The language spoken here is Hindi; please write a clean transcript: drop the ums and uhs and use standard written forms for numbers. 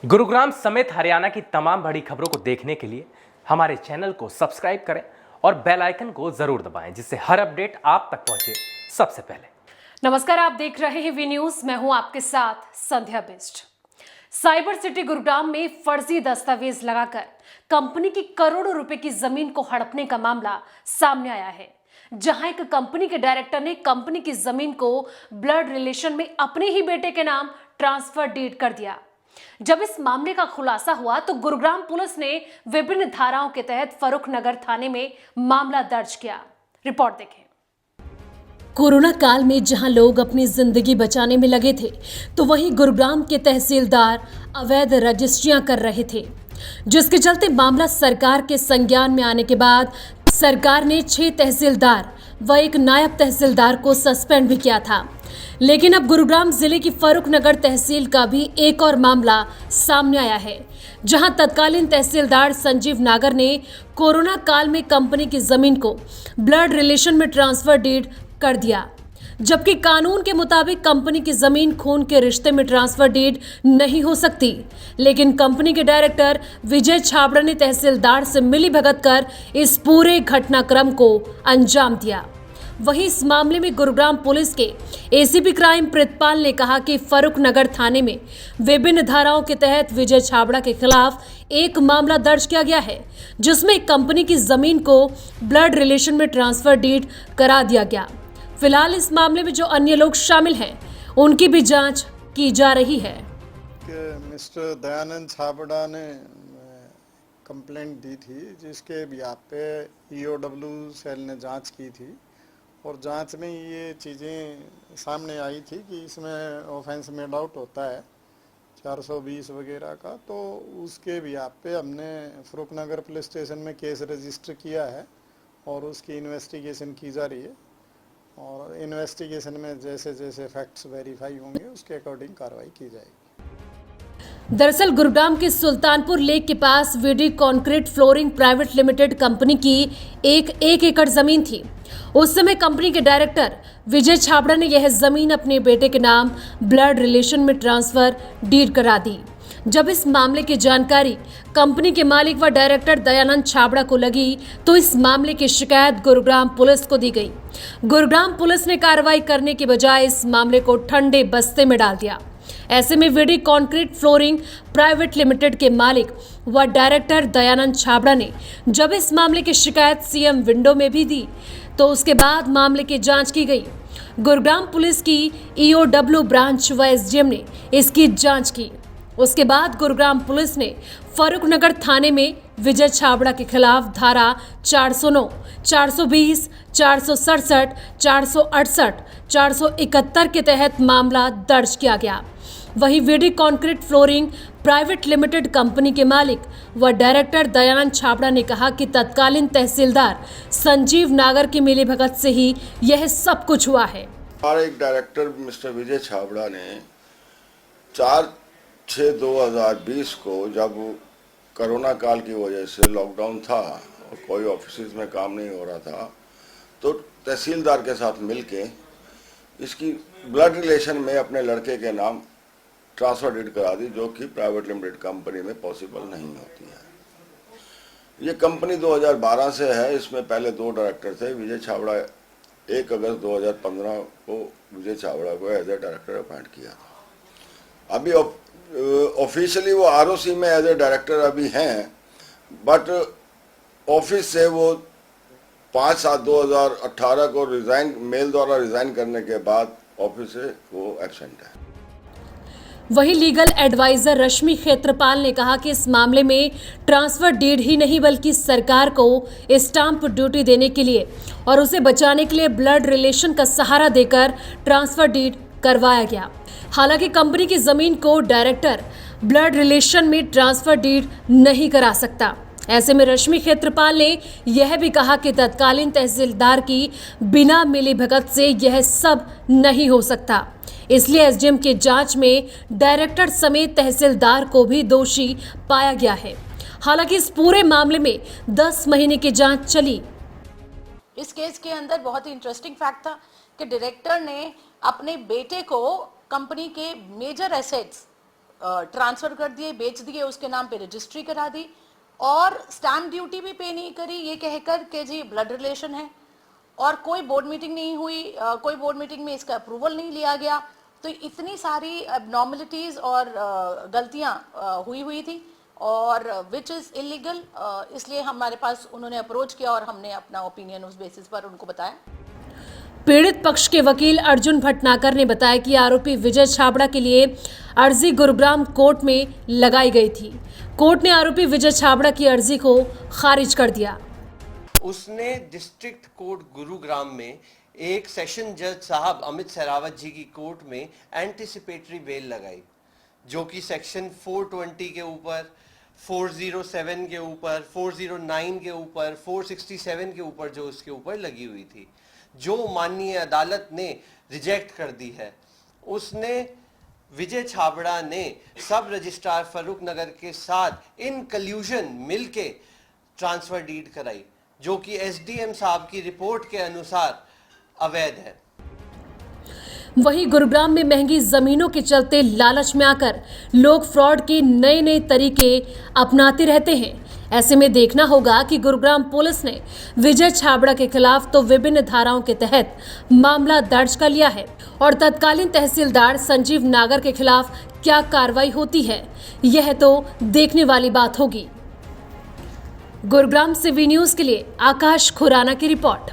गुरुग्राम समेत हरियाणा की तमाम बड़ी खबरों को देखने के लिए हमारे चैनल को सब्सक्राइब करें और बेल आइकन को जरूर दबाएं, जिससे हर अपडेट आप तक पहुंचे सबसे पहले। नमस्कार, आप देख रहे हैं वी न्यूज। मैं हूं आपके साथ संध्या बिष्ट। साइबर सिटी गुरुग्राम में फर्जी दस्तावेज लगाकर कंपनी की करोड़ों रुपए की जमीन को हड़पने का मामला सामने आया है, जहां एक कंपनी के डायरेक्टर ने कंपनी की जमीन को ब्लड रिलेशन में अपने ही बेटे के नाम ट्रांसफर डीड कर दिया। जब इस मामले का खुलासा हुआ तो गुरुग्राम पुलिस ने विभिन्न धाराओं के तहत फरूख नगर थाने में मामला दर्ज किया। रिपोर्ट देखें। कोरोना काल में जहां लोग अपनी जिंदगी बचाने में लगे थे, तो वहीं गुरुग्राम के तहसीलदार अवैध रजिस्ट्रियां कर रहे थे, जिसके चलते मामला सरकार के संज्ञान में आने के बाद सरकार ने 6 तहसीलदार व एक नायब तहसीलदार को सस्पेंड भी किया था। लेकिन अब गुरुग्राम जिले की फरूख नगर तहसील का भी एक और मामला सामने आया है, जहां तत्कालीन तहसीलदार संजीव नागर ने कोरोना काल में कंपनी की जमीन को ब्लड रिलेशन में ट्रांसफर डीड कर दिया, जबकि कानून के मुताबिक कंपनी की जमीन खून के रिश्ते में ट्रांसफर डीड नहीं हो सकती। लेकिन कंपनी के डायरेक्टर विजय छाबड़ा ने तहसीलदार से मिलीभगत कर इस पूरे घटनाक्रम को अंजाम दिया। वहीं इस मामले में गुरुग्राम पुलिस के एसीपी क्राइम प्रितपाल ने कहा कि फरूख नगर थाने में विभिन्न धाराओं के तहत विजय छाबड़ा के खिलाफ एक मामला दर्ज किया गया है, जिसमें कंपनी की जमीन को ब्लड रिलेशन में ट्रांसफर डीड करा दिया गया। फिलहाल इस मामले में जो अन्य लोग शामिल हैं, उनकी भी जांच की जा रही है। मिस्टर दयानंद छाबड़ा ने कंप्लेंट दी थी, जिसके बिहाफ पे ईओडब्ल्यू सेल ने जांच की थी और जांच में ये चीज़ें सामने आई थी कि इसमें ऑफेंस मेड आउट होता है 420 वगैरह का। तो उसके बिहाफ पे हमने फरूख नगर पुलिस स्टेशन में केस रजिस्टर किया है और उसकी इन्वेस्टिगेशन की जा रही है और इन्वेस्टिगेशन में जैसे जैसे फैक्ट्स वेरीफाई होंगे उसके अकॉर्डिंग कार्रवाई की जाएगी। दरअसल गुरुग्राम के सुल्तानपुर लेक के पास VD concrete flooring private limited company की एक एकड़ जमीन थी। उस समय कंपनी के डायरेक्टर विजय छाबड़ा ने यह जमीन अपने बेटे के नाम ब्लड रिलेशन में ट्रांसफर डीड करा दी। जब इस मामले की जानकारी कंपनी के मालिक व डायरेक्टर दयानंद छाबड़ा को लगी, तो इस मामले की शिकायत गुरुग्राम पुलिस को दी गई। गुरुग्राम पुलिस ने कार्रवाई करने के बजाय इस मामले को ठंडे बस्ते में डाल दिया। ऐसे में VD concrete flooring private limited के मालिक व डायरेक्टर दयानंद छाबड़ा ने जब इस मामले की शिकायत सीएम विंडो में भी दी, तो उसके बाद मामले की जांच की गई। गुरुग्राम पुलिस की ईओडब्ल्यू ब्रांच व एसडीएम ने इसकी जांच की। उसके बाद गुरुग्राम पुलिस ने फरूख नगर थाने में विजय छाबड़ा के खिलाफ धारा 409, 420, 467, 468, 471 के तहत मामला दर्ज किया गया। वहीं VD concrete flooring private limited company के मालिक व डायरेक्टर दयानंद छाबड़ा ने कहा कि तत्कालीन तहसीलदार संजीव नागर की मिलीभगत से ही यह सब कुछ हुआ है। हमारे एक डायरेक्टर मिस्टर विजय छाबड़ा ने 4/6/2020 को, जब कोरोना काल की वजह से लॉकडाउन था और कोई ऑफिस में काम नहीं हो रहा था, तो तहसीलदार के साथ मिलके इसकी ब्लड रिलेशन में अपने लड़के के नाम ट्रांसफर डीड करा दी, जो कि प्राइवेट लिमिटेड कंपनी में पॉसिबल नहीं होती है। ये कंपनी 2012 से है। इसमें पहले 2 डायरेक्टर थे। विजय छाबड़ा 1 अगस्त 2015 को विजय छाबड़ा को एज ए डायरेक्टर अपॉइंट किया था। अभी ऑफिशियली वो आरओसी में एज ए डायरेक्टर अभी हैं, बट ऑफिस से वो 5/7/2018 को मेल द्वारा रिजाइन करने के बाद ऑफिस से वो एब्सेंट है। वहीं लीगल एडवाइजर रश्मि क्षेत्रपाल ने कहा कि इस मामले में ट्रांसफर डीड ही नहीं, बल्कि सरकार को स्टाम्प ड्यूटी देने के लिए और उसे बचाने के लिए ब्लड रिलेशन का सहारा देकर ट्रांसफर डीड करवाया गया। हालांकि कंपनी की जमीन को डायरेक्टर ब्लड रिलेशन में ट्रांसफर डीड नहीं करा सकता। ऐसे में रश्मि क्षेत्रपाल ने यह भी कहा कि तत्कालीन तहसीलदार की बिना मिलीभगत से यह सब नहीं हो सकता। इसलिए एसडीएम की जांच में डायरेक्टर समेत तहसीलदार को भी दोषी पाया गया है। हालांकि इस पूरे मामले में 10 महीने की जांच चली। इस केस के अंदर बहुत ही इंटरेस्टिंग फैक्ट था कि डायरेक्टर ने अपने बेटे को कंपनी के मेजर एसेट्स ट्रांसफर कर दिए, बेच दिए, उसके नाम पे रजिस्ट्री करा दी और स्टैम्प ड्यूटी भी पे नहीं करी ये कहकर के जी ब्लड रिलेशन है, और कोई बोर्ड मीटिंग नहीं हुई, कोई बोर्ड मीटिंग में इसका अप्रूवल नहीं लिया गया। तो इतनी सारी एबनॉर्मलिटीज और गलतियां हुई थी और विच इज़ इलीगल, इसलिए हमारे पास उन्होंने अप्रोच किया और हमने अपना ओपिनियन उस बेसिस पर उनको बताया। पीड़ित पक्ष के वकील अर्जुन भटनागर ने बताया कि आरोपी विजय छाबड़ा के लिए अर्जी गुरुग्राम कोर्ट में लगाई गई थी। कोर्ट ने आरोपी विजय छाबड़ा की अर्जी को खारिज कर दिया। उसने डिस्ट्रिक्ट कोर्ट गुरुग्राम में एक सेशन जज साहब अमित सहरावत जी की कोर्ट में एंटिसिपेटरी बेल लगाई, जो कि सेक्शन 420 के ऊपर, 407 के ऊपर, 409 के ऊपर, 467 के ऊपर जो उसके ऊपर लगी हुई थी, जो माननीय अदालत ने रिजेक्ट कर दी है। उसने विजय छाबड़ा ने सब रजिस्ट्रार फरूक नगर के साथ इन कल्यूजन मिलके ट्रांसफर डीड कराई, जो कि एसडीएम साहब की रिपोर्ट के अनुसार अवैध है। वहीं गुरुग्राम में महंगी जमीनों के चलते लालच में आकर लोग फ्रॉड के नए तरीके अपनाते रहते हैं। ऐसे में देखना होगा कि गुरुग्राम पुलिस ने विजय छाबड़ा के खिलाफ तो विभिन्न धाराओं के तहत मामला दर्ज कर लिया है और तत्कालीन तहसीलदार संजीव नागर के खिलाफ क्या कार्रवाई होती है, यह तो देखने वाली बात होगी। गुरुग्राम से वी न्यूज़ के लिए आकाश खुराना की रिपोर्ट।